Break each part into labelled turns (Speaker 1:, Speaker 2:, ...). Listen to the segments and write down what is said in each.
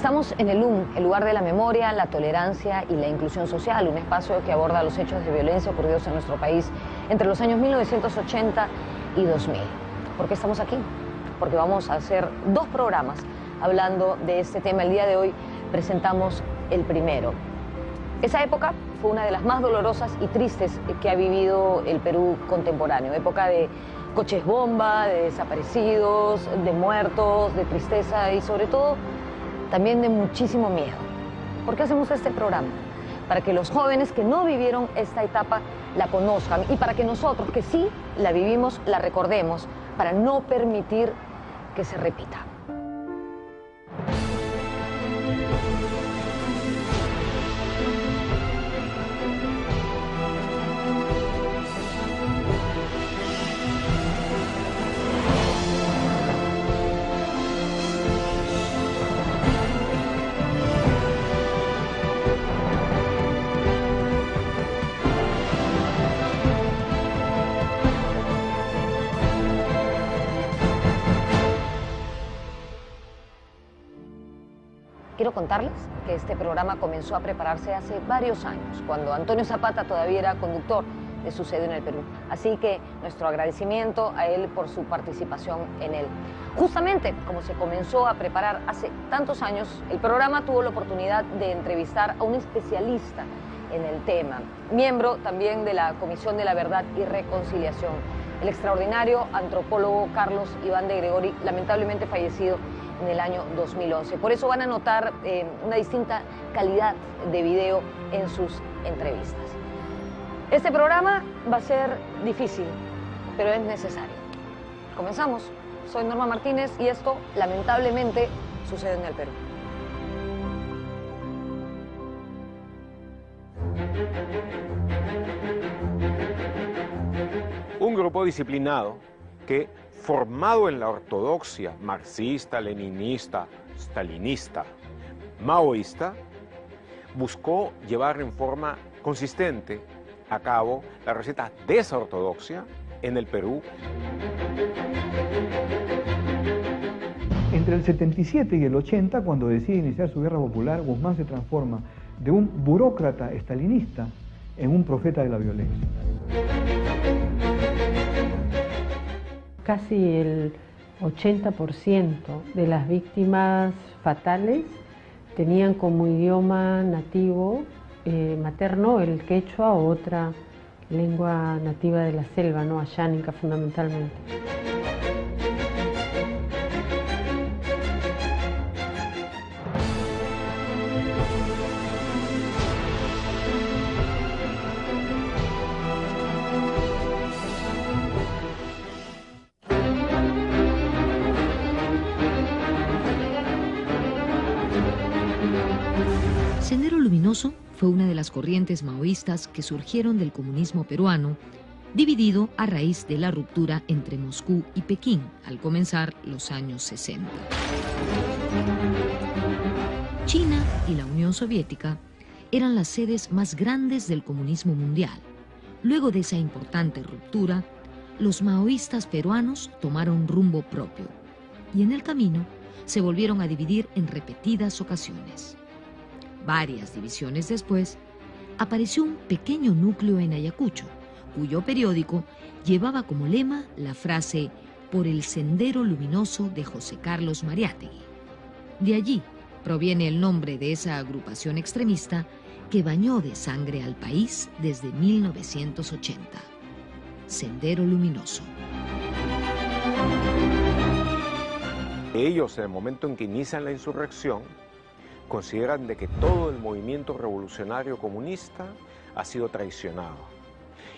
Speaker 1: Estamos en el LUM, el lugar de la memoria, la tolerancia y la inclusión social, un espacio que aborda los hechos de violencia ocurridos en nuestro país entre los años 1980 y 2000. ¿Por qué estamos aquí? Porque vamos a hacer 2 programas hablando de este tema. El día de hoy presentamos el primero. Esa época fue una de las más dolorosas y tristes que ha vivido el Perú contemporáneo. Época de coches bomba, de desaparecidos, de muertos, de tristeza y sobre todo también de muchísimo miedo. ¿Por qué hacemos este programa? Para que los jóvenes que no vivieron esta etapa la conozcan y para que nosotros que sí la vivimos la recordemos, para no permitir que se repita. Quiero contarles que este programa comenzó a prepararse hace varios años, cuando Antonio Zapata todavía era conductor de Sucedió en el Perú. Así que nuestro agradecimiento a él por su participación en él. Justamente como se comenzó a preparar hace tantos años, el programa tuvo la oportunidad de entrevistar a un especialista en el tema, miembro también de la Comisión de la Verdad y Reconciliación, el extraordinario antropólogo Carlos Iván de Gregori, lamentablemente fallecido en el año 2011. Por eso van a notar una distinta calidad de video en sus entrevistas. Este programa va a ser difícil, pero es necesario. Comenzamos. Soy Norma Martínez y esto, lamentablemente, sucede en el Perú.
Speaker 2: Un grupo disciplinado que, formado en la ortodoxia marxista, leninista, stalinista, maoísta, buscó llevar en forma consistente a cabo la receta de esa ortodoxia en el Perú.
Speaker 3: Entre el 77 y el 80, cuando decide iniciar su guerra popular, Guzmán se transforma de un burócrata estalinista en un profeta de la violencia.
Speaker 4: Casi el 80% de las víctimas fatales tenían como idioma nativo materno el quechua o otra lengua nativa de la selva, ¿no? Ayánica fundamentalmente.
Speaker 5: Sendero Luminoso fue una de las corrientes maoístas que surgieron del comunismo peruano, dividido a raíz de la ruptura entre Moscú y Pekín al comenzar los años 60. China y la Unión Soviética eran las sedes más grandes del comunismo mundial. Luego de esa importante ruptura, los maoístas peruanos tomaron rumbo propio y en el camino se volvieron a dividir en repetidas ocasiones. Varias divisiones después, apareció un pequeño núcleo en Ayacucho, cuyo periódico llevaba como lema la frase «Por el sendero luminoso de José Carlos Mariátegui». De allí proviene el nombre de esa agrupación extremista que bañó de sangre al país desde 1980. Sendero Luminoso.
Speaker 2: Ellos, en el momento en que inician la insurrección, consideran de que todo el movimiento revolucionario comunista ha sido traicionado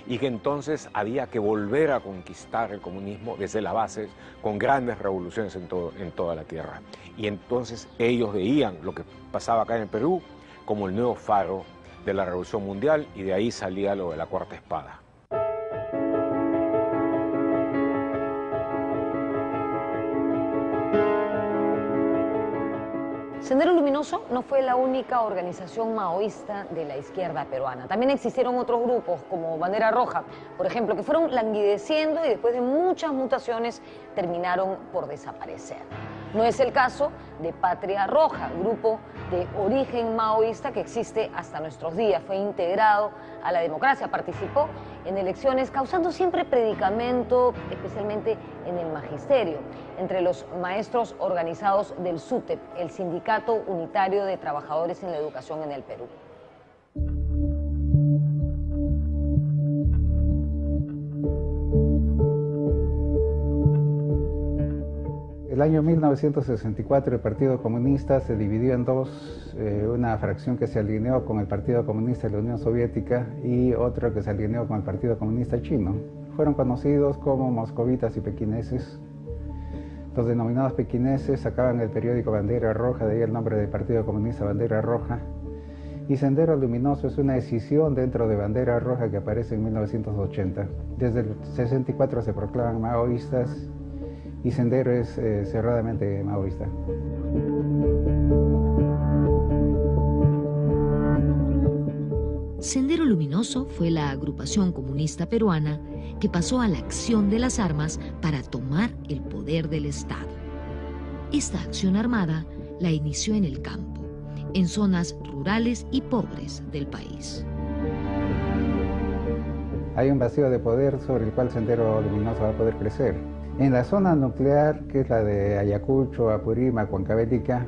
Speaker 2: y que entonces había que volver a conquistar el comunismo desde la base con grandes revoluciones en toda la tierra. Y entonces ellos veían lo que pasaba acá en el Perú como el nuevo faro de la revolución mundial y de ahí salía lo de la cuarta espada.
Speaker 1: Sendero Luminoso no fue la única organización maoísta de la izquierda peruana. También existieron otros grupos como Bandera Roja, por ejemplo, que fueron languideciendo y después de muchas mutaciones terminaron por desaparecer. No es el caso de Patria Roja, grupo de origen maoísta que existe hasta nuestros días. Fue integrado a la democracia, participó en elecciones, causando siempre predicamento, especialmente en el magisterio, entre los maestros organizados del SUTEP, el Sindicato Unitario de Trabajadores en la Educación en el Perú.
Speaker 6: El año 1964 el Partido Comunista se dividió en dos, una fracción que se alineó con el Partido Comunista de la Unión Soviética y otra que se alineó con el Partido Comunista Chino. Fueron conocidos como moscovitas y pequineses. Los denominados pequineses sacaban el periódico Bandera Roja, de ahí el nombre del Partido Comunista Bandera Roja. Y Sendero Luminoso es una escisión dentro de Bandera Roja que aparece en 1980. Desde el 64 se proclaman maoístas y Sendero es cerradamente maoísta.
Speaker 5: Sendero Luminoso fue la agrupación comunista peruana que pasó a la acción de las armas para tomar el poder del Estado. Esta acción armada la inició en el campo, en zonas rurales y pobres del país.
Speaker 6: Hay un vacío de poder sobre el cual Sendero Luminoso va a poder crecer. En la zona nuclear, que es la de Ayacucho, Apurímac, Huancavelica,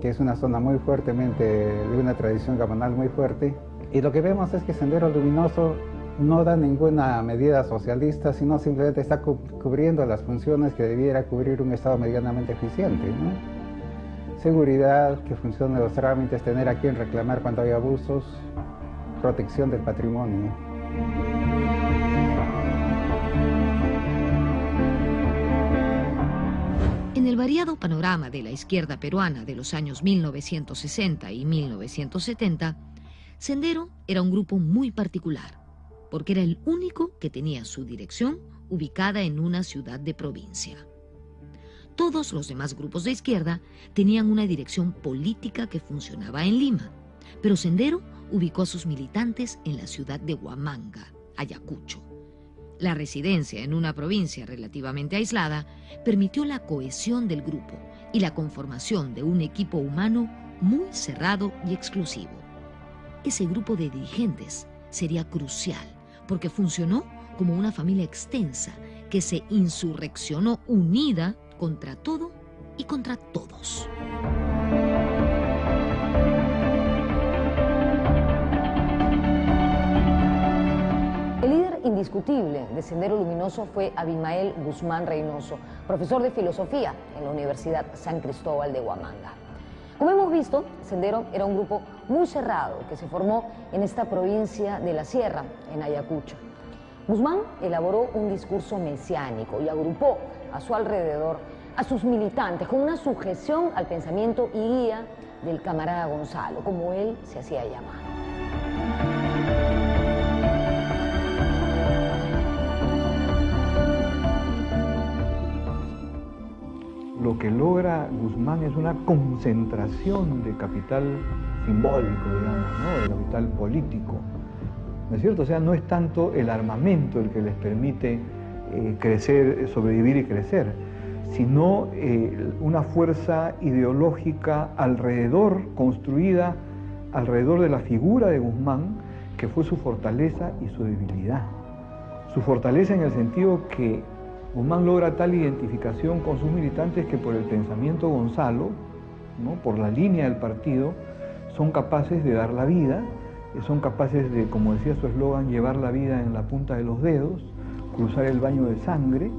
Speaker 6: que es una zona muy fuertemente, de una tradición gamonal muy fuerte, y lo que vemos es que Sendero Luminoso no da ninguna medida socialista, sino simplemente está cubriendo las funciones que debiera cubrir un Estado medianamente eficiente, ¿no? Seguridad, que funcione los trámites, tener a quien reclamar cuando hay abusos, protección del patrimonio.
Speaker 5: En el variado panorama de la izquierda peruana de los años 1960 y 1970, Sendero era un grupo muy particular, porque era el único que tenía su dirección ubicada en una ciudad de provincia. Todos los demás grupos de izquierda tenían una dirección política que funcionaba en Lima, pero Sendero ubicó a sus militantes en la ciudad de Huamanga, Ayacucho. La residencia en una provincia relativamente aislada permitió la cohesión del grupo y la conformación de un equipo humano muy cerrado y exclusivo. Ese grupo de dirigentes sería crucial porque funcionó como una familia extensa que se insurreccionó unida contra todo y contra todos.
Speaker 1: Indiscutible de Sendero Luminoso fue Abimael Guzmán Reynoso, profesor de filosofía en la Universidad San Cristóbal de Huamanga. Como hemos visto, Sendero era un grupo muy cerrado que se formó en esta provincia de la Sierra, en Ayacucho. Guzmán elaboró un discurso mesiánico y agrupó a su alrededor a sus militantes con una sujeción al pensamiento y guía del camarada Gonzalo, como él se hacía llamar.
Speaker 3: Lo que logra Guzmán es una concentración de capital simbólico, digamos, ¿no? De capital político, ¿no es cierto? O sea, no es tanto el armamento el que les permite crecer, sobrevivir y crecer, sino una fuerza ideológica alrededor, construida alrededor de la figura de Guzmán, que fue su fortaleza y su debilidad. Su fortaleza en el sentido que Guzmán logra tal identificación con sus militantes que por el pensamiento Gonzalo, ¿no? Por la línea del partido, son capaces de dar la vida, son capaces de, como decía su eslogan, llevar la vida en la punta de los dedos, cruzar el baño de sangre.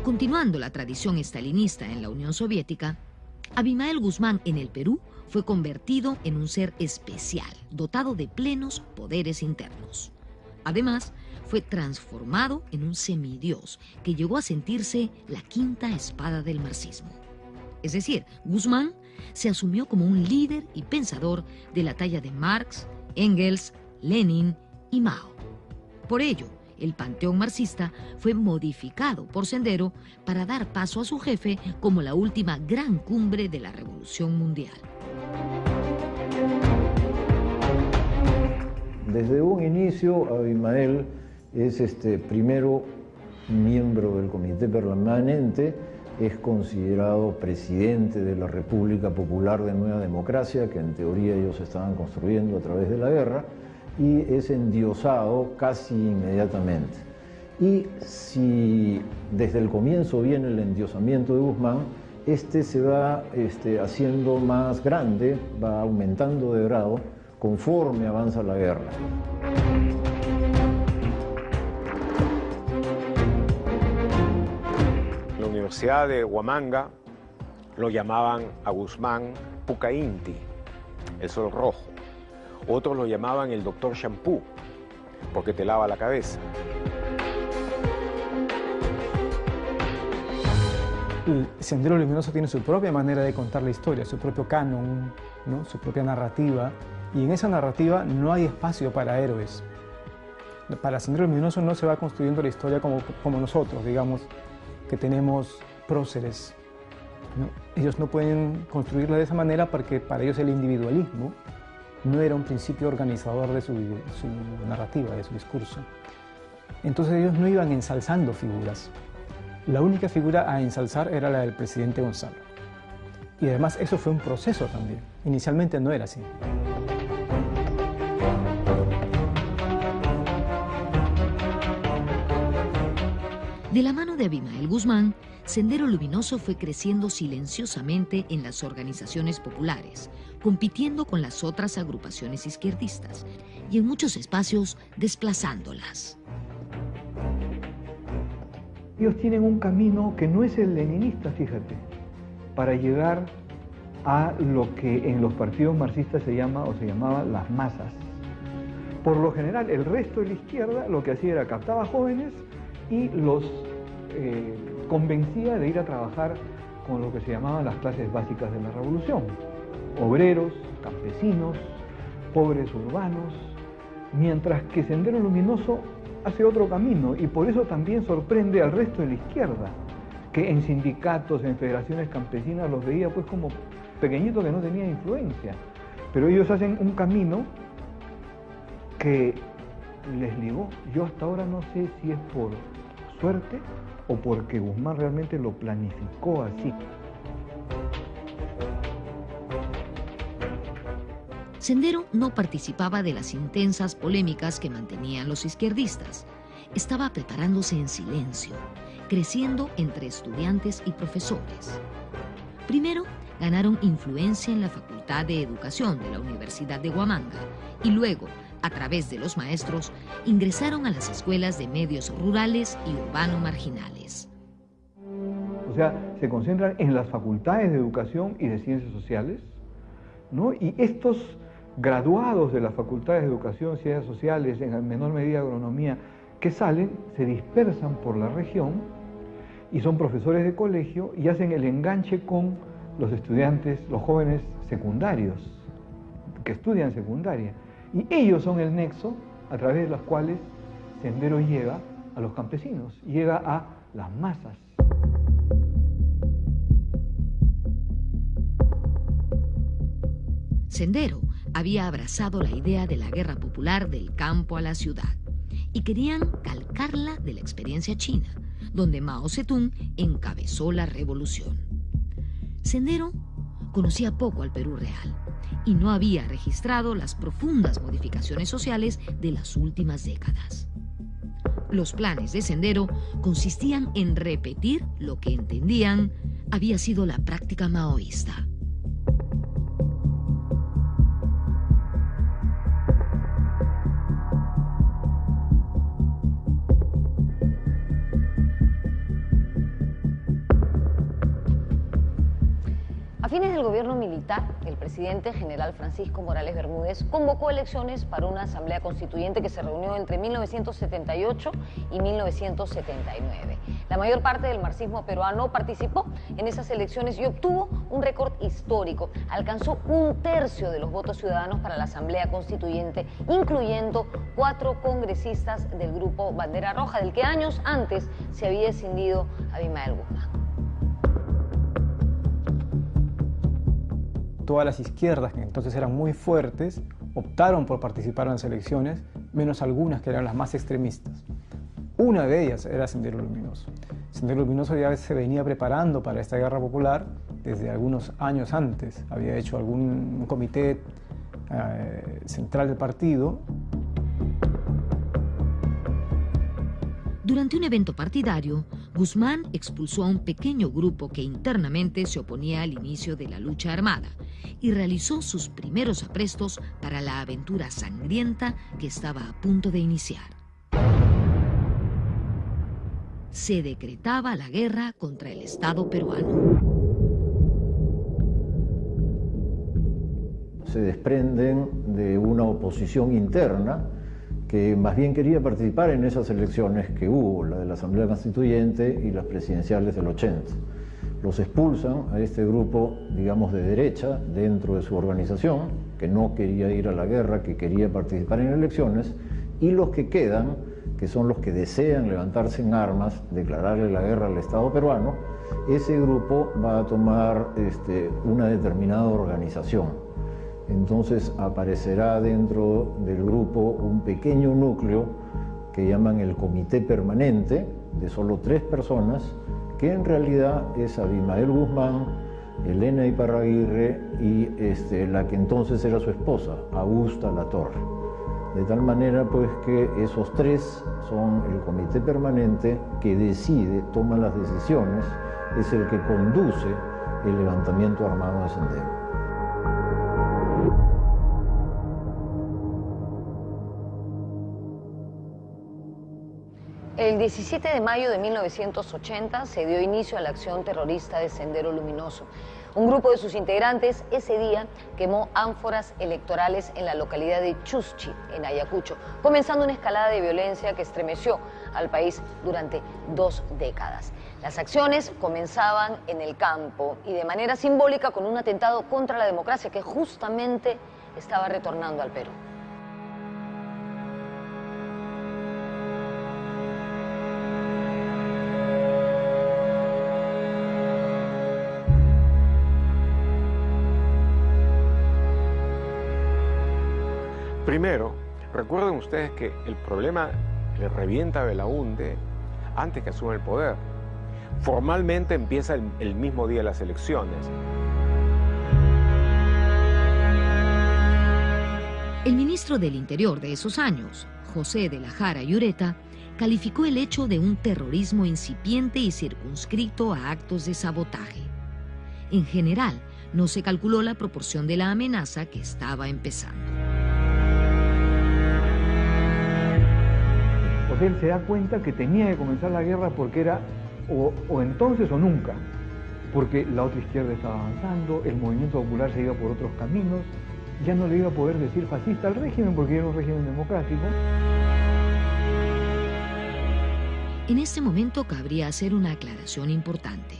Speaker 5: Continuando la tradición estalinista en la Unión Soviética, Abimael Guzmán en el Perú fue convertido en un ser especial, dotado de plenos poderes internos. Además, fue transformado en un semidios que llegó a sentirse la quinta espada del marxismo. Es decir, Guzmán se asumió como un líder y pensador de la talla de Marx, Engels, Lenin y Mao. Por ello, el panteón marxista fue modificado por Sendero para dar paso a su jefe como la última gran cumbre de la Revolución Mundial.
Speaker 7: Desde un inicio, Abimael es primero miembro del Comité Permanente, es considerado presidente de la República Popular de Nueva Democracia, que en teoría ellos estaban construyendo a través de la guerra, y es endiosado casi inmediatamente. Y si desde el comienzo viene el endiosamiento de Guzmán, se va haciendo más grande, va aumentando de grado conforme avanza la guerra.
Speaker 2: En la Universidad de Huamanga lo llamaban a Guzmán Pucainti, el sol rojo. Otros lo llamaban el doctor Shampoo, porque te lava la cabeza.
Speaker 8: El Sendero Luminoso tiene su propia manera de contar la historia, su propio canon, ¿no? Su propia narrativa, y en esa narrativa no hay espacio para héroes. Para Sendero Luminoso no se va construyendo la historia como nosotros, digamos, que tenemos próceres, ¿no? Ellos no pueden construirla de esa manera porque para ellos el individualismo no era un principio organizador de su narrativa, de su discurso. Entonces ellos no iban ensalzando figuras. La única figura a ensalzar era la del presidente Gonzalo. Y además eso fue un proceso también. Inicialmente no era así.
Speaker 5: De la mano de Abimael Guzmán, Sendero Luminoso fue creciendo silenciosamente en las organizaciones populares, compitiendo con las otras agrupaciones izquierdistas y en muchos espacios desplazándolas.
Speaker 3: Ellos tienen un camino que no es el leninista, fíjate, para llegar a lo que en los partidos marxistas se llama o se llamaba las masas. Por lo general, el resto de la izquierda lo que hacía era captaba jóvenes y los convencía de ir a trabajar con lo que se llamaban las clases básicas de la revolución. Obreros, campesinos, pobres urbanos, mientras que Sendero Luminoso hace otro camino y por eso también sorprende al resto de la izquierda, que en sindicatos, en federaciones campesinas los veía pues como pequeñitos que no tenían influencia. Pero ellos hacen un camino que les ligó. Yo hasta ahora no sé si es por suerte o porque Guzmán realmente lo planificó así.
Speaker 5: Sendero no participaba de las intensas polémicas que mantenían los izquierdistas. Estaba preparándose en silencio, creciendo entre estudiantes y profesores. Primero, ganaron influencia en la Facultad de Educación de la Universidad de Huamanga y luego, a través de los maestros, ingresaron a las escuelas de medios rurales y urbano marginales.
Speaker 3: O sea, se concentran en las facultades de educación y de ciencias sociales, ¿no? Y estos graduados de las facultades de educación, ciencias sociales, en menor medida agronomía, que salen, se dispersan por la región y son profesores de colegio y hacen el enganche con los estudiantes, los jóvenes secundarios, que estudian secundaria. Y ellos son el nexo a través de los cuales Sendero llega a los campesinos, llega a las masas.
Speaker 5: Sendero había abrazado la idea de la guerra popular del campo a la ciudad y querían calcarla de la experiencia china, donde Mao Zedong encabezó la revolución. Sendero conocía poco al Perú real y no había registrado las profundas modificaciones sociales de las últimas décadas. Los planes de Sendero consistían en repetir lo que entendían había sido la práctica maoísta.
Speaker 1: A fines del gobierno militar, el presidente general Francisco Morales Bermúdez convocó elecciones para una asamblea constituyente que se reunió entre 1978 y 1979. La mayor parte del marxismo peruano participó en esas elecciones y obtuvo un récord histórico. Alcanzó 1/3 de los votos ciudadanos para la asamblea constituyente, incluyendo 4 congresistas del grupo Bandera Roja, del que años antes se había escindido Abimael Guzmán.
Speaker 8: Todas las izquierdas, que entonces eran muy fuertes, optaron por participar en las elecciones, menos algunas que eran las más extremistas. Una de ellas era Sendero Luminoso. Sendero Luminoso ya se venía preparando para esta guerra popular desde algunos años antes. Había hecho un comité central del partido.
Speaker 5: Durante un evento partidario, Guzmán expulsó a un pequeño grupo que internamente se oponía al inicio de la lucha armada y realizó sus primeros aprestos para la aventura sangrienta que estaba a punto de iniciar. Se decretaba la guerra contra el Estado peruano.
Speaker 7: Se desprenden de una oposición interna que más bien quería participar en esas elecciones que hubo, la de la Asamblea Constituyente y las presidenciales del 80. Los expulsan a este grupo, digamos, de derecha dentro de su organización, que no quería ir a la guerra, que quería participar en elecciones, y los que quedan, que son los que desean levantarse en armas, declararle la guerra al Estado peruano, ese grupo va a tomar una determinada organización. Entonces aparecerá dentro del grupo un pequeño núcleo que llaman el Comité Permanente, de solo 3 personas, que en realidad es Abimael Guzmán, Elena Iparraguirre y la que entonces era su esposa, Augusta Latorre. De tal manera pues que esos 3 son el Comité Permanente que decide, toma las decisiones, es el que conduce el levantamiento armado de Sendero.
Speaker 1: El 17 de mayo de 1980 se dio inicio a la acción terrorista de Sendero Luminoso. Un grupo de sus integrantes ese día quemó ánforas electorales en la localidad de Chuschi, en Ayacucho, comenzando una escalada de violencia que estremeció al país durante 2 décadas. Las acciones comenzaban en el campo y de manera simbólica con un atentado contra la democracia que justamente estaba retornando al Perú.
Speaker 2: Primero, recuerden ustedes que el problema le revienta a Belaúnde antes que asume el poder. Formalmente empieza el mismo día de las elecciones.
Speaker 5: El ministro del Interior de esos años, José de la Jara y Ureta, calificó el hecho de un terrorismo incipiente y circunscrito a actos de sabotaje. En general, no se calculó la proporción de la amenaza que estaba empezando.
Speaker 3: Él se da cuenta que tenía que comenzar la guerra porque era o entonces o nunca, porque la otra izquierda estaba avanzando, el movimiento popular se iba por otros caminos, ya no le iba a poder decir fascista al régimen porque era un régimen democrático.
Speaker 5: En este momento cabría hacer una aclaración importante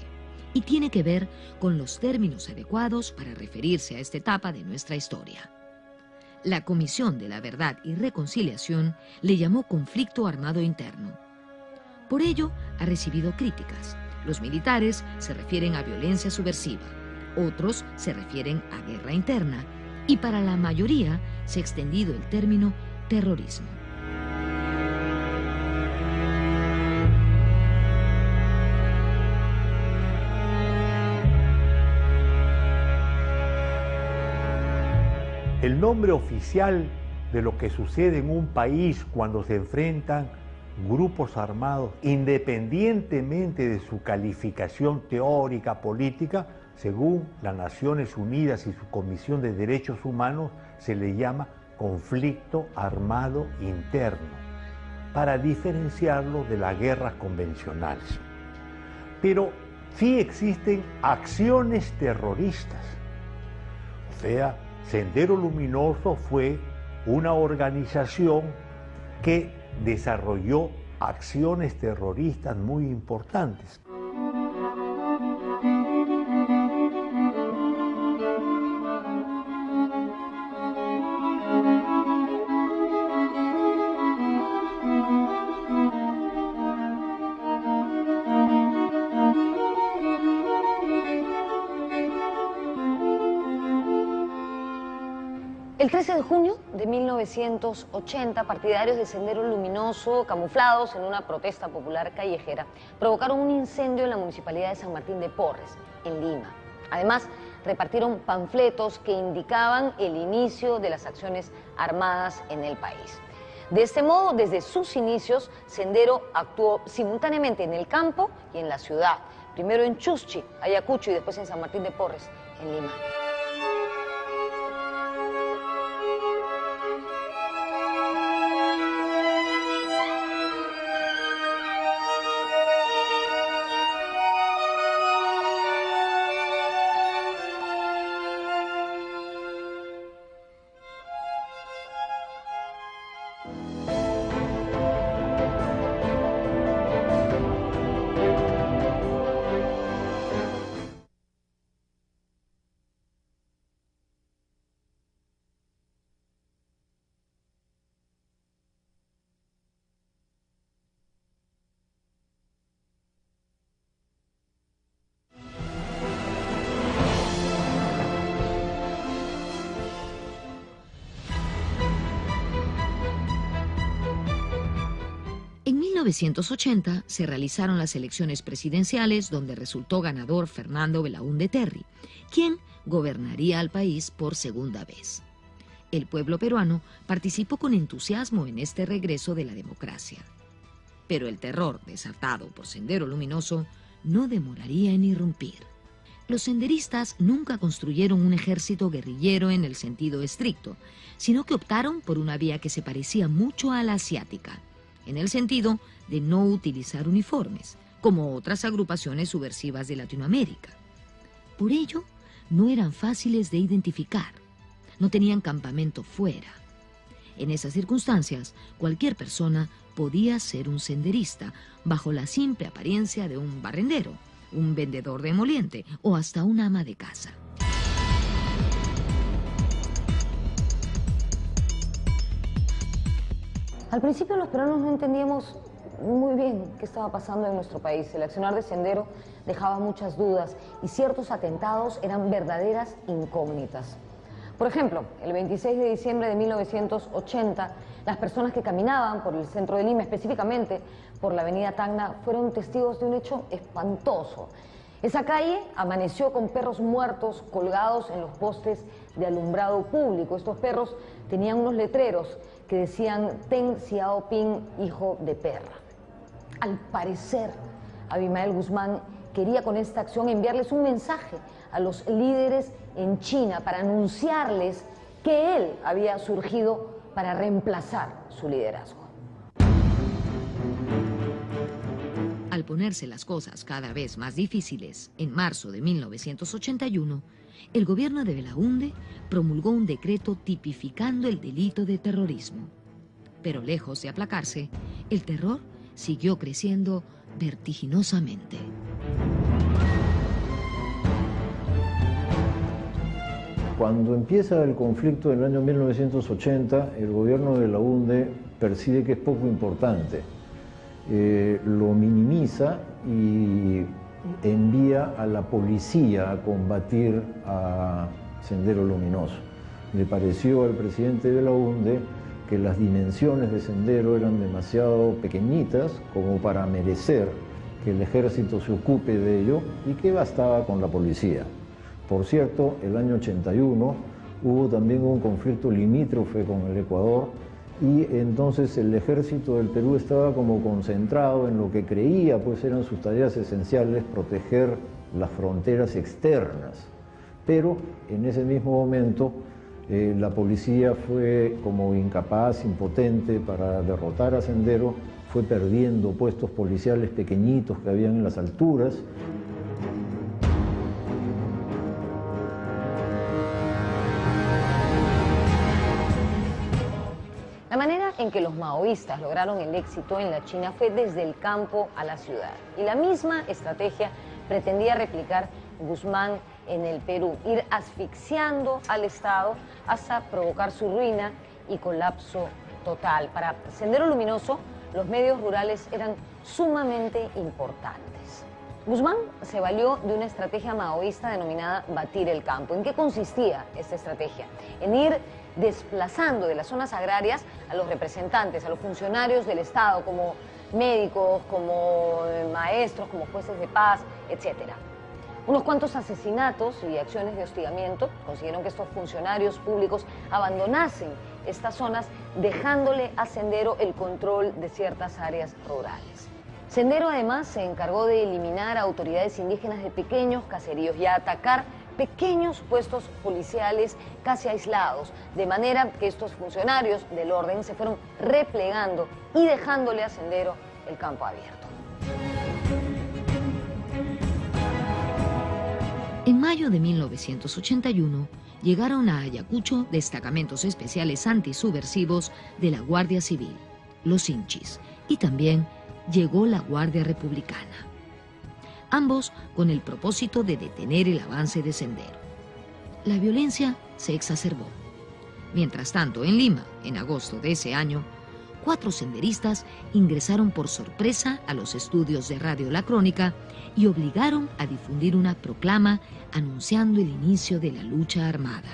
Speaker 5: y tiene que ver con los términos adecuados para referirse a esta etapa de nuestra historia. La Comisión de la Verdad y Reconciliación le llamó conflicto armado interno. Por ello, ha recibido críticas. Los militares se refieren a violencia subversiva, otros se refieren a guerra interna, y para la mayoría se ha extendido el término terrorismo.
Speaker 9: El nombre oficial de lo que sucede en un país cuando se enfrentan grupos armados, independientemente de su calificación teórica, política, según las Naciones Unidas y su Comisión de Derechos Humanos, se le llama conflicto armado interno, para diferenciarlo de las guerras convencionales. Pero sí existen acciones terroristas. O sea, Sendero Luminoso fue una organización que desarrolló acciones terroristas muy importantes.
Speaker 1: El 13 de junio de 1980, partidarios de Sendero Luminoso, camuflados en una protesta popular callejera, provocaron un incendio en la municipalidad de San Martín de Porres, en Lima. Además, repartieron panfletos que indicaban el inicio de las acciones armadas en el país. De este modo, desde sus inicios, Sendero actuó simultáneamente en el campo y en la ciudad, primero en Chuschi, Ayacucho, y después en San Martín de Porres, en Lima.
Speaker 5: En 1980 se realizaron las elecciones presidenciales donde resultó ganador Fernando Belaúnde Terry, quien gobernaría al país por segunda vez. El pueblo peruano participó con entusiasmo en este regreso de la democracia. Pero el terror desatado por Sendero Luminoso no demoraría en irrumpir. Los senderistas nunca construyeron un ejército guerrillero en el sentido estricto, sino que optaron por una vía que se parecía mucho a la asiática, en el sentido de no utilizar uniformes, como otras agrupaciones subversivas de Latinoamérica. Por ello, no eran fáciles de identificar, no tenían campamento fuera. En esas circunstancias, cualquier persona podía ser un senderista, bajo la simple apariencia de un barrendero, un vendedor de emoliente o hasta un ama de casa.
Speaker 1: Al principio los peruanos no entendíamos muy bien qué estaba pasando en nuestro país. El accionar de Sendero dejaba muchas dudas y ciertos atentados eran verdaderas incógnitas. Por ejemplo, el 26 de diciembre de 1980, las personas que caminaban por el centro de Lima, específicamente por la avenida Tacna, fueron testigos de un hecho espantoso. Esa calle amaneció con perros muertos colgados en los postes de alumbrado público. Estos perros tenían unos letreros que decían Ten Xiaoping, hijo de perra. Al parecer, Abimael Guzmán quería con esta acción enviarles un mensaje a los líderes en China para anunciarles que él había surgido para reemplazar su liderazgo.
Speaker 5: Al ponerse las cosas cada vez más difíciles, en marzo de 1981, el gobierno de Belaúnde promulgó un decreto tipificando el delito de terrorismo. Pero lejos de aplacarse, el terror siguió creciendo vertiginosamente.
Speaker 7: Cuando empieza el conflicto en el año 1980, el gobierno de Belaúnde percibe que es poco importante. Lo minimiza y envía a la policía a combatir a Sendero Luminoso. Le pareció al presidente Belaúnde que las dimensiones de Sendero eran demasiado pequeñitas como para merecer que el ejército se ocupe de ello y que bastaba con la policía. Por cierto, el año 81 hubo también un conflicto limítrofe con el Ecuador y entonces el ejército del Perú estaba como concentrado en lo que creía pues eran sus tareas esenciales, proteger las fronteras externas. Pero en ese mismo momento la policía fue como incapaz, impotente para derrotar a Sendero, fue perdiendo puestos policiales pequeñitos que habían en las alturas.
Speaker 1: en que los maoístas lograron el éxito en la China fue desde el campo a la ciudad. Y la misma estrategia pretendía replicar Guzmán en el Perú, ir asfixiando al Estado hasta provocar su ruina y colapso total. Para Sendero Luminoso, los medios rurales eran sumamente importantes. Guzmán se valió de una estrategia maoísta denominada batir el campo. ¿En qué consistía esta estrategia? En ir desplazando de las zonas agrarias a los representantes, a los funcionarios del Estado, como médicos, como maestros, como jueces de paz, etcétera. Unos cuantos asesinatos y acciones de hostigamiento consiguieron que estos funcionarios públicos abandonasen estas zonas, dejándole a Sendero el control de ciertas áreas rurales. Sendero además se encargó de eliminar a autoridades indígenas de pequeños caseríos y a atacar pequeños puestos policiales casi aislados, de manera que estos funcionarios del orden se fueron replegando y dejándole a Sendero el campo abierto.
Speaker 5: En mayo de 1981 llegaron a Ayacucho destacamentos especiales antisubversivos de la Guardia Civil, los Hinchis, y también llegó la Guardia Republicana. Ambos con el propósito de detener el avance de Sendero. La violencia se exacerbó. Mientras tanto, en Lima, en agosto de ese año, 4 senderistas ingresaron por sorpresa a los estudios de Radio La Crónica y obligaron a difundir una proclama anunciando el inicio de la lucha armada.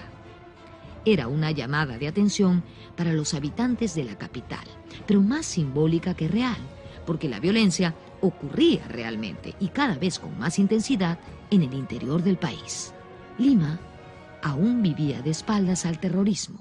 Speaker 5: Era una llamada de atención para los habitantes de la capital, pero más simbólica que real, porque la violencia ocurría realmente y cada vez con más intensidad en el interior del país. Lima aún vivía de espaldas al terrorismo.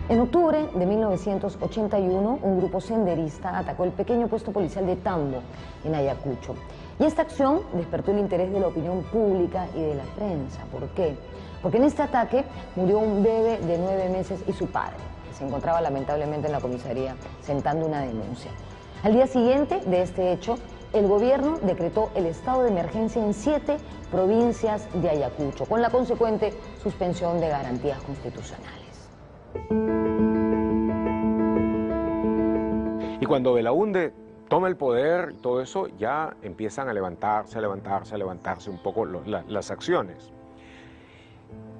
Speaker 1: En octubre de 1981, un grupo senderista atacó el pequeño puesto policial de Tambo, en Ayacucho. Y esta acción despertó el interés de la opinión pública y de la prensa. ¿Por qué? Porque en este ataque murió un bebé de 9 meses y su padre, que se encontraba lamentablemente en la comisaría sentando una denuncia. Al día siguiente de este hecho, el gobierno decretó el estado de emergencia en 7 provincias de Ayacucho, con la consecuente suspensión de garantías constitucionales.
Speaker 2: Y cuando Belaúnde toma el poder, todo eso, ya empiezan a levantarse un poco las acciones.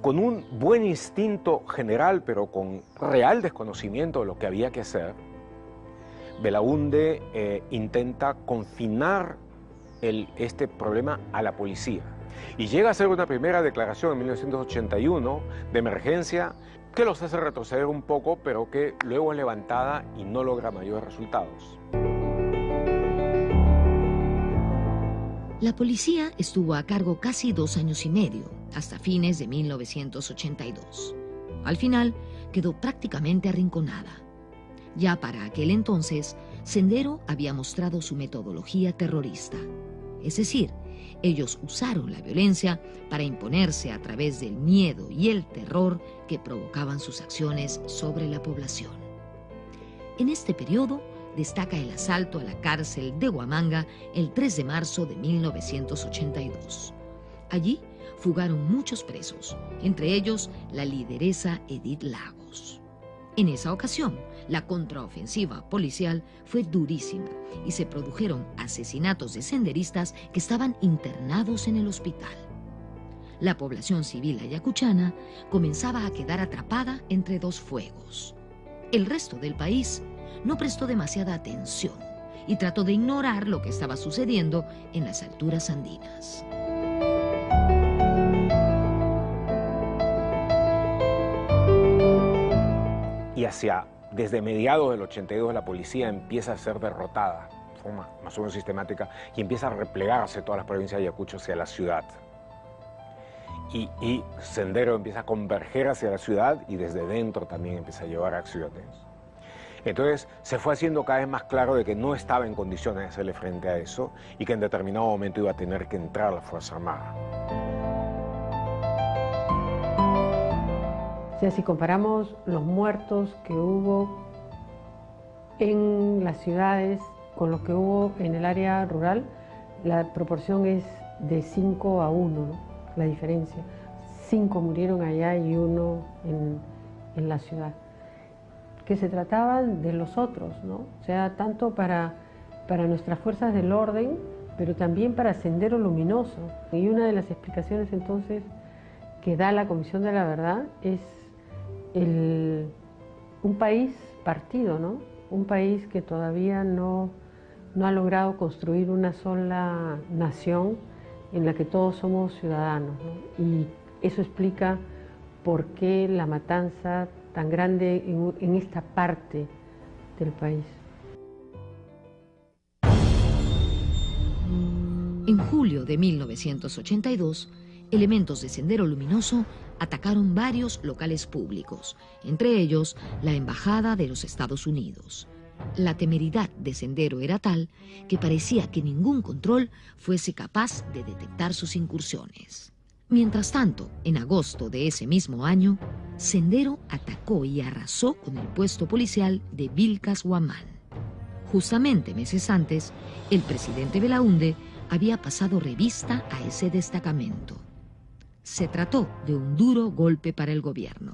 Speaker 2: Con un buen instinto general, pero con real desconocimiento de lo que había que hacer, Belaúnde intenta confinar este problema a la policía. Y llega a hacer una primera declaración en 1981 de emergencia que los hace retroceder un poco, pero que luego es levantada y no logra mayores resultados.
Speaker 5: La policía estuvo a cargo casi 2 años y medio, hasta fines de 1982. Al final, quedó prácticamente arrinconada. Ya para aquel entonces, Sendero había mostrado su metodología terrorista. Es decir, ellos usaron la violencia para imponerse a través del miedo y el terror que provocaban sus acciones sobre la población. En este periodo destaca el asalto a la cárcel de Huamanga el 3 de marzo de 1982. Allí fugaron muchos presos, entre ellos la lideresa Edith Lagos. En esa ocasión, la contraofensiva policial fue durísima y se produjeron asesinatos de senderistas que estaban internados en el hospital. La población civil ayacuchana comenzaba a quedar atrapada entre 2 fuegos. El resto del país no prestó demasiada atención y trató de ignorar lo que estaba sucediendo en las alturas andinas.
Speaker 2: Y desde mediados del 82 la policía empieza a ser derrotada de forma más o menos sistemática y empieza a replegarse todas las provincias de Ayacucho hacia la ciudad. Y Sendero empieza a converger hacia la ciudad y desde dentro también empieza a llevar acciones. Entonces se fue haciendo cada vez más claro de que no estaba en condiciones de hacerle frente a eso y que en determinado momento iba a tener que entrar la Fuerza Armada.
Speaker 4: O sea, si comparamos los muertos que hubo en las ciudades con los que hubo en el área rural, la proporción es de 5 a 1, ¿no? La diferencia. 5 murieron allá y 1 en la ciudad, que se trataban de los otros, ¿no? O sea, tanto para nuestras fuerzas del orden, pero también para Sendero Luminoso. Y una de las explicaciones entonces que da la Comisión de la Verdad es un país partido, ¿no? Un país que todavía no ha logrado construir una sola nación en la que todos somos ciudadanos, ¿no? Y eso explica por qué la matanza tan grande en esta parte del país.
Speaker 5: En julio de 1982, elementos de Sendero Luminoso atacaron varios locales públicos, entre ellos la Embajada de los Estados Unidos. La temeridad de Sendero era tal que parecía que ningún control fuese capaz de detectar sus incursiones. Mientras tanto, en agosto de ese mismo año, Sendero atacó y arrasó con el puesto policial de Vilcas Guamán. Justamente meses antes, el presidente Belaúnde había pasado revista a ese destacamento. Se trató de un duro golpe para el gobierno.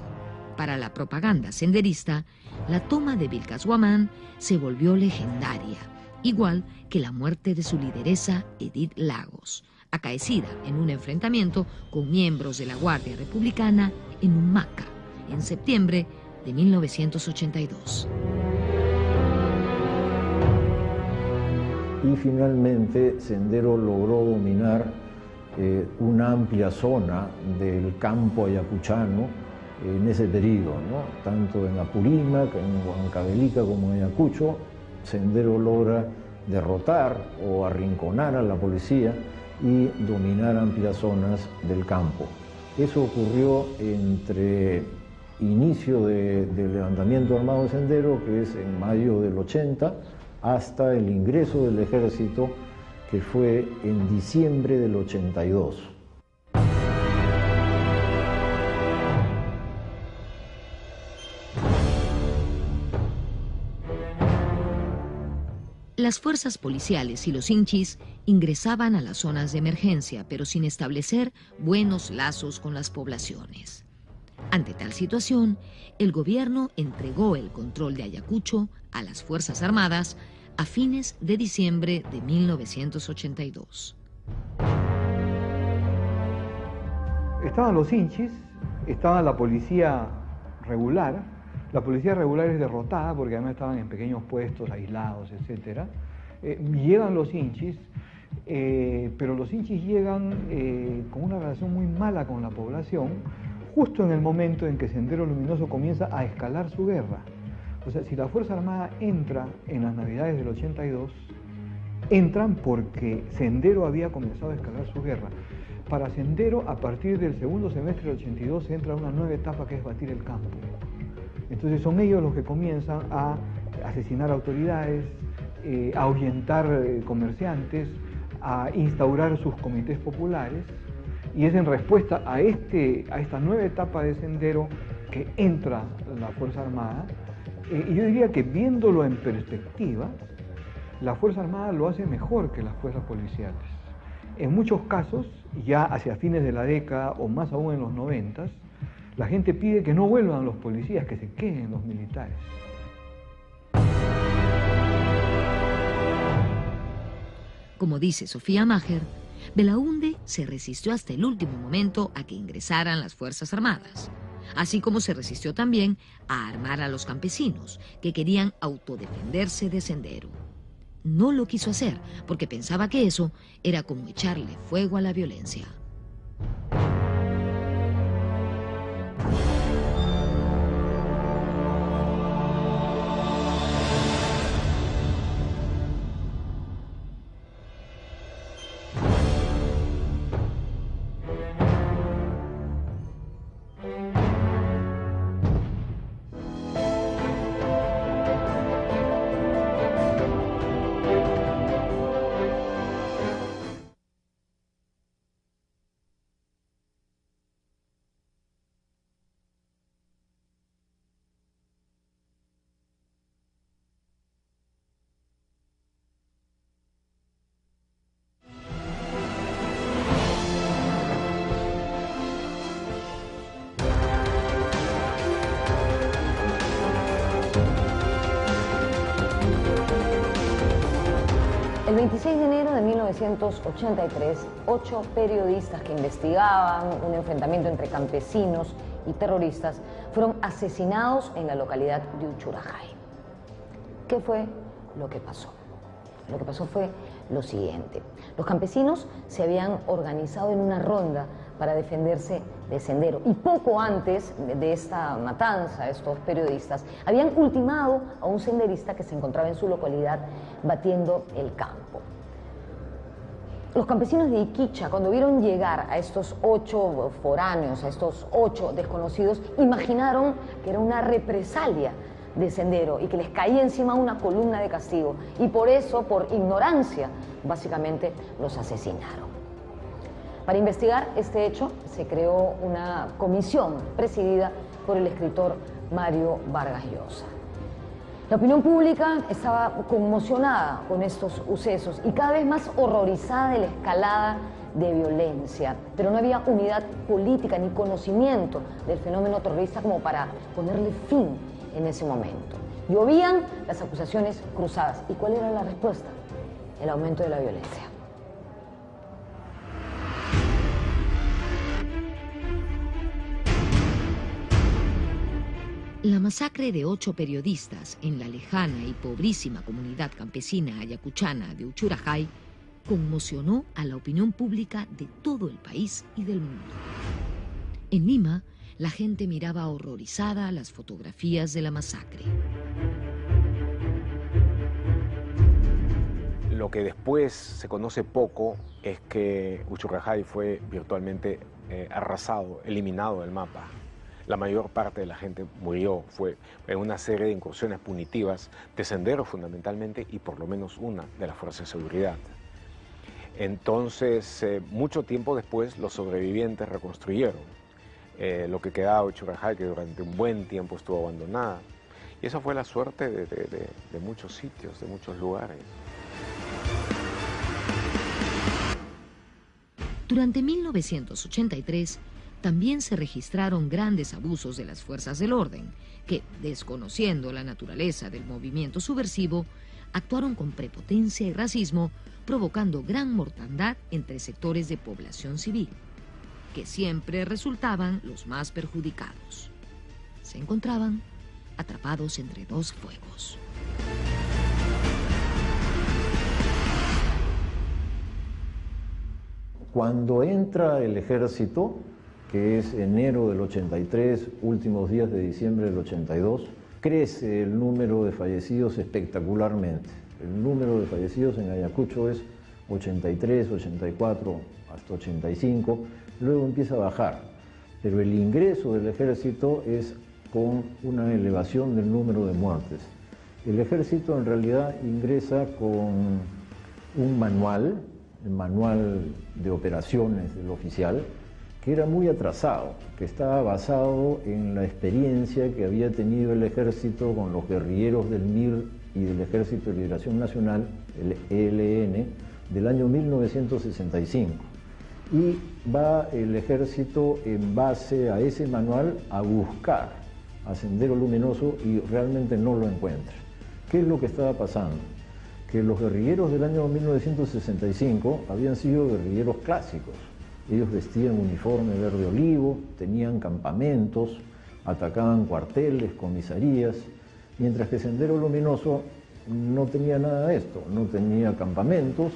Speaker 5: Para la propaganda senderista, la toma de Vilcas Guamán se volvió legendaria, igual que la muerte de su lideresa Edith Lagos, acaecida en un enfrentamiento con miembros de la Guardia Republicana en Humaca, en septiembre de 1982.
Speaker 7: Y finalmente Sendero logró dominar una amplia zona del campo ayacuchano en ese periodo, ¿no? Tanto en Apurímac, en Huancavelica como en Ayacucho. Sendero logra derrotar o arrinconar a la policía y dominar amplias zonas del campo. Eso ocurrió entre inicio del levantamiento armado de Sendero, que es en mayo del 80, hasta el ingreso del ejército, que fue en diciembre del 82.
Speaker 5: Las fuerzas policiales y los hinchis ingresaban a las zonas de emergencia, pero sin establecer buenos lazos con las poblaciones. Ante tal situación, el gobierno entregó el control de Ayacucho a las Fuerzas Armadas a fines de diciembre de 1982.
Speaker 3: Estaban los hinchis, estaba la policía regular. La policía regular es derrotada porque además estaban en pequeños puestos, aislados, etc. Llegan los hinchis, pero los hinchis llegan con una relación muy mala con la población, justo en el momento en que Sendero Luminoso comienza a escalar su guerra. O sea, si la Fuerza Armada entra en las Navidades del 82, entran porque Sendero había comenzado a escalar su guerra. Para Sendero, a partir del segundo semestre del 82, se entra a una nueva etapa que es batir el campo. Entonces son ellos los que comienzan a asesinar autoridades, a ahuyentar comerciantes, a instaurar sus comités populares, y es en respuesta a esta nueva etapa de Sendero que entra la Fuerza Armada. Y yo diría que viéndolo en perspectiva, la Fuerza Armada lo hace mejor que las fuerzas policiales. En muchos casos, ya hacia fines de la década o más aún en los 90, la gente pide que no vuelvan los policías, que se queden los militares.
Speaker 5: Como dice Sofía Maher, Belaúnde se resistió hasta el último momento a que ingresaran las Fuerzas Armadas, así como se resistió también a armar a los campesinos que querían autodefenderse de Sendero. No lo quiso hacer porque pensaba que eso era como echarle fuego a la violencia.
Speaker 1: El 26 de enero de 1983, 8 periodistas que investigaban un enfrentamiento entre campesinos y terroristas fueron asesinados en la localidad de Uchurajay. ¿Qué fue lo que pasó? Lo que pasó fue lo siguiente. Los campesinos se habían organizado en una ronda para defenderse de Sendero y poco antes de esta matanza, estos periodistas habían ultimado a un senderista que se encontraba en su localidad batiendo el campo. Los campesinos de Iquicha, cuando vieron llegar a estos 8 foráneos, a estos 8 desconocidos, imaginaron que era una represalia de Sendero y que les caía encima una columna de castigo, y por eso, por ignorancia, básicamente los asesinaron. Para investigar este hecho se creó una comisión presidida por el escritor Mario Vargas Llosa. La opinión pública estaba conmocionada con estos sucesos y cada vez más horrorizada de la escalada de violencia, pero no había unidad política ni conocimiento del fenómeno terrorista como para ponerle fin en ese momento. Llovían las acusaciones cruzadas. ¿Y cuál era la respuesta? El aumento de la violencia.
Speaker 5: La masacre de 8 periodistas en la lejana y pobrísima comunidad campesina ayacuchana de Uchurajay conmocionó a la opinión pública de todo el país y del mundo. En Lima, la gente miraba horrorizada las fotografías de la masacre.
Speaker 2: Lo que después se conoce poco es que Uchurajay fue virtualmente arrasado, eliminado del mapa. La mayor parte de la gente murió, fue en una serie de incursiones punitivas de Sendero fundamentalmente y por lo menos una de las fuerzas de seguridad. Entonces, mucho tiempo después, los sobrevivientes reconstruyeron lo que quedaba de Uchurajay, que durante un buen tiempo estuvo abandonada. Y esa fue la suerte de muchos sitios, de muchos lugares.
Speaker 5: Durante 1983, también se registraron grandes abusos de las fuerzas del orden, que, desconociendo la naturaleza del movimiento subversivo, actuaron con prepotencia y racismo, provocando gran mortandad entre sectores de población civil, que siempre resultaban los más perjudicados. Se encontraban atrapados entre 2 fuegos.
Speaker 7: Cuando entra el ejército, que es enero del 83, últimos días de diciembre del 82, crece el número de fallecidos espectacularmente. El número de fallecidos en Ayacucho es 83, 84, hasta 85, luego empieza a bajar. Pero el ingreso del ejército es con una elevación del número de muertes. El ejército en realidad ingresa con un manual, el manual de operaciones del oficial, que era muy atrasado, que estaba basado en la experiencia que había tenido el ejército con los guerrilleros del MIR y del Ejército de Liberación Nacional, el ELN, del año 1965. Y va el ejército en base a ese manual a buscar a Sendero Luminoso y realmente no lo encuentra. ¿Qué es lo que estaba pasando? Que los guerrilleros del año 1965 habían sido guerrilleros clásicos. Ellos vestían uniforme verde olivo, tenían campamentos, atacaban cuarteles, comisarías, mientras que Sendero Luminoso no tenía nada de esto, no tenía campamentos,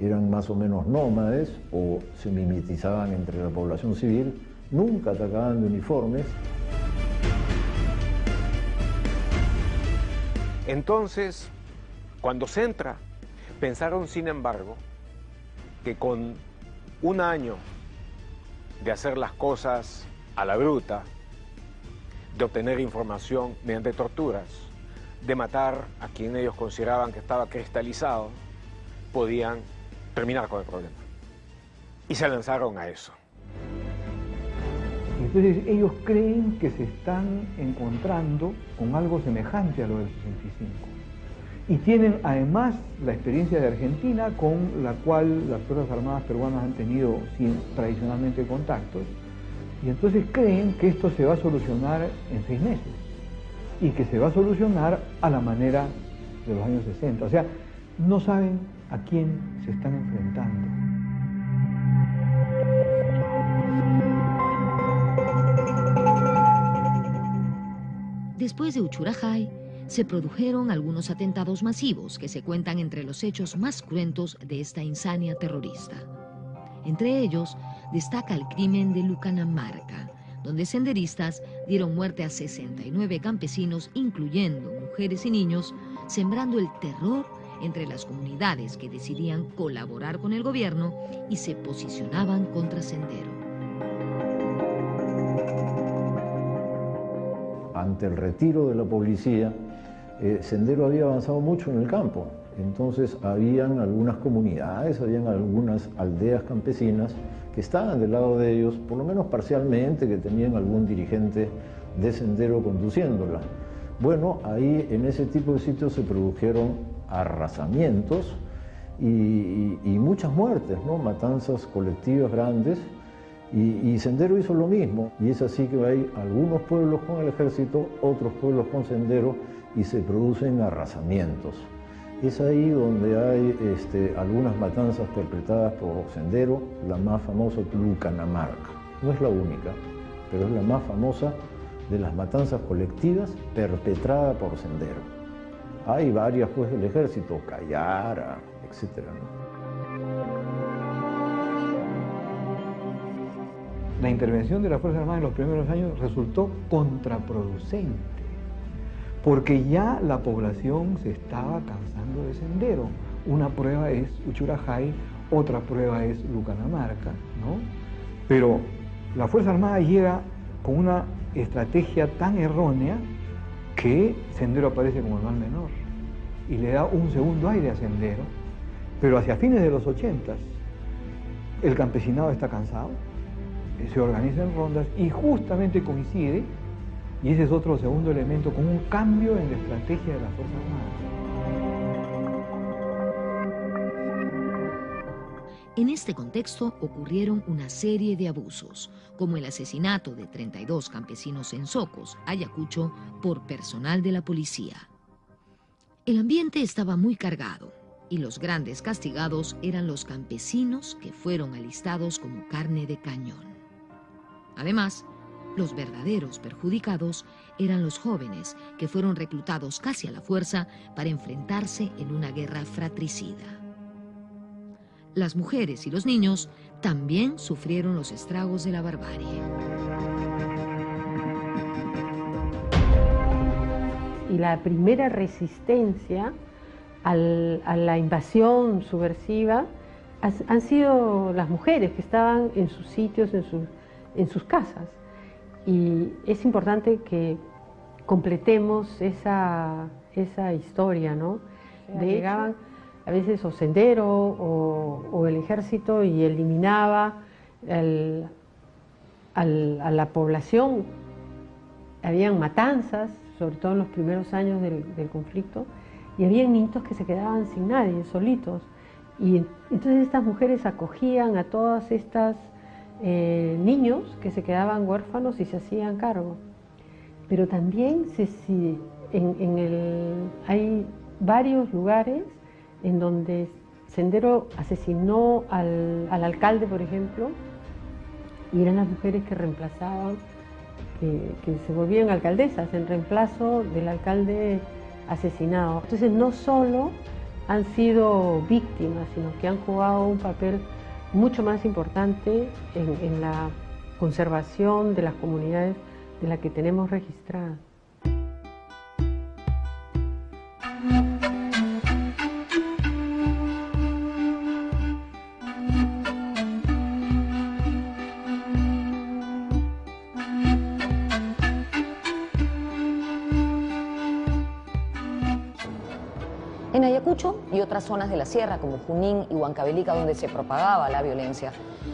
Speaker 7: eran más o menos nómades o se mimetizaban entre la población civil, nunca atacaban de uniformes.
Speaker 2: Entonces, cuando se entra, pensaron sin embargo que con un año de hacer las cosas a la bruta, de obtener información mediante torturas, de matar a quien ellos consideraban que estaba cristalizado, podían terminar con el problema. Y se lanzaron a eso.
Speaker 3: Entonces ellos creen que se están encontrando con algo semejante a lo del 65. Y tienen además la experiencia de Argentina, con la cual las Fuerzas Armadas peruanas han tenido tradicionalmente contactos, y entonces creen que esto se va a solucionar en 6 meses, y que se va a solucionar a la manera de los años 60. O sea, no saben a quién se están enfrentando.
Speaker 5: Después de Uchurajay, se produjeron algunos atentados masivos que se cuentan entre los hechos más cruentos de esta insania terrorista. Entre ellos, destaca el crimen de Lucanamarca, donde senderistas dieron muerte a 69 campesinos, incluyendo mujeres y niños, sembrando el terror entre las comunidades que decidían colaborar con el gobierno y se posicionaban contra Sendero.
Speaker 7: Ante el retiro de la policía, Sendero había avanzado mucho en el campo. Entonces habían algunas comunidades, habían algunas aldeas campesinas que estaban del lado de ellos, por lo menos parcialmente, que tenían algún dirigente de Sendero conduciéndola. Bueno, ahí en ese tipo de sitios se produjeron arrasamientos y muchas muertes, ¿no? Matanzas colectivas grandes, y Sendero hizo lo mismo. Y es así que hay algunos pueblos con el ejército, otros pueblos con Sendero, y se producen arrasamientos. Es ahí donde hay algunas matanzas perpetradas por Sendero, la más famosa Lucanamarca. No es la única, pero es la más famosa de las matanzas colectivas perpetradas por Sendero. Hay varias pues del ejército, Cayara, etc.
Speaker 3: La intervención de las Fuerzas Armadas en los primeros años resultó contraproducente, porque ya la población se estaba cansando de Sendero. Una prueba es Uchurajay, otra prueba es Lucanamarca, ¿no? Pero la Fuerza Armada llega con una estrategia tan errónea que Sendero aparece como el mal menor y le da un segundo aire a Sendero. Pero hacia fines de los 80, el campesinado está cansado, se organiza en rondas y justamente coincide, y ese es otro segundo elemento, con un cambio en la estrategia de las Fuerzas Armadas.
Speaker 5: En este contexto ocurrieron una serie de abusos, como el asesinato de 32 campesinos en Socos, Ayacucho, por personal de la policía. El ambiente estaba muy cargado y los grandes castigados eran los campesinos que fueron alistados como carne de cañón. Además, los verdaderos perjudicados eran los jóvenes que fueron reclutados casi a la fuerza para enfrentarse en una guerra fratricida. Las mujeres y los niños también sufrieron los estragos de la barbarie.
Speaker 4: Y la primera resistencia a la invasión subversiva han sido las mujeres que estaban en sus sitios, en sus casas. Y es importante que completemos esa historia, ¿no? Llegaban a veces o Sendero o el ejército y eliminaba a la población. Habían matanzas, sobre todo en los primeros años del conflicto, y había niñitos que se quedaban sin nadie, solitos. Y entonces estas mujeres acogían a todas estas niños que se quedaban huérfanos y se hacían cargo. Pero también hay varios lugares en donde Sendero asesinó al alcalde, por ejemplo, y eran las mujeres que reemplazaban, que se volvían alcaldesas en reemplazo del alcalde asesinado. Entonces no solo han sido víctimas, sino que han jugado un papel mucho más importante en la conservación de las comunidades de las que tenemos registradas.
Speaker 1: En Ayacucho y otras zonas de la sierra, como Junín y Huancavelica, donde se propagaba la violencia,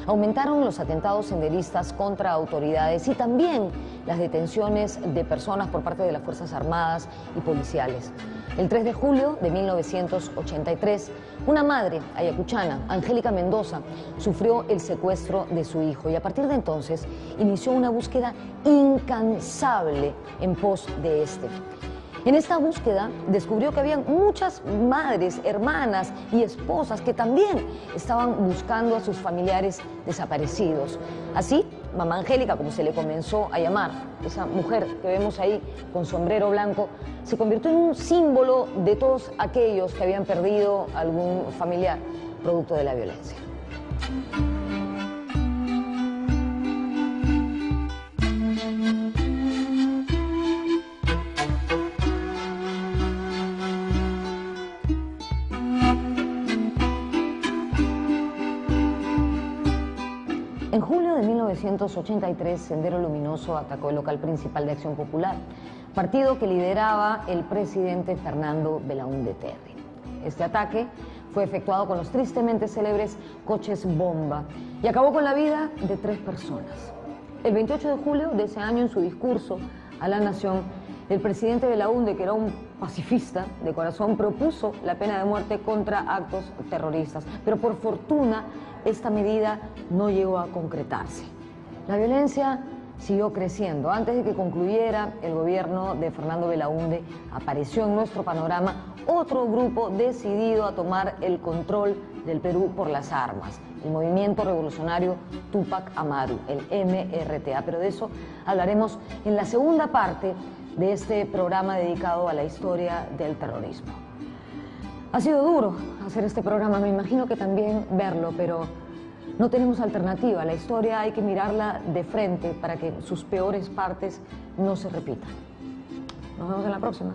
Speaker 1: aumentaron los atentados senderistas contra autoridades y también las detenciones de personas por parte de las Fuerzas Armadas y policiales. El 3 de julio de 1983, una madre ayacuchana, Angélica Mendoza, sufrió el secuestro de su hijo y a partir de entonces inició una búsqueda incansable en pos de este. En esta búsqueda descubrió que habían muchas madres, hermanas y esposas que también estaban buscando a sus familiares desaparecidos. Así, Mamá Angélica, como se le comenzó a llamar, esa mujer que vemos ahí con sombrero blanco, se convirtió en un símbolo de todos aquellos que habían perdido algún familiar producto de la violencia. En julio de 1983, Sendero Luminoso atacó el local principal de Acción Popular, partido que lideraba el presidente Fernando Belaúnde Terry. Este ataque fue efectuado con los tristemente célebres coches bomba y acabó con la vida de 3 personas. El 28 de julio de ese año, en su discurso a la nación, el presidente Belaúnde, que era un pacifista de corazón, propuso la pena de muerte contra actos terroristas, pero por fortuna esta medida no llegó a concretarse. La violencia siguió creciendo. Antes de que concluyera el gobierno de Fernando Belaúnde, apareció en nuestro panorama otro grupo decidido a tomar el control del Perú por las armas, el Movimiento Revolucionario Túpac Amaru, el MRTA. Pero de eso hablaremos en la segunda parte de este programa dedicado a la historia del terrorismo. Ha sido duro hacer este programa, me imagino que también verlo, pero no tenemos alternativa. La historia hay que mirarla de frente para que sus peores partes no se repitan. Nos vemos en la próxima.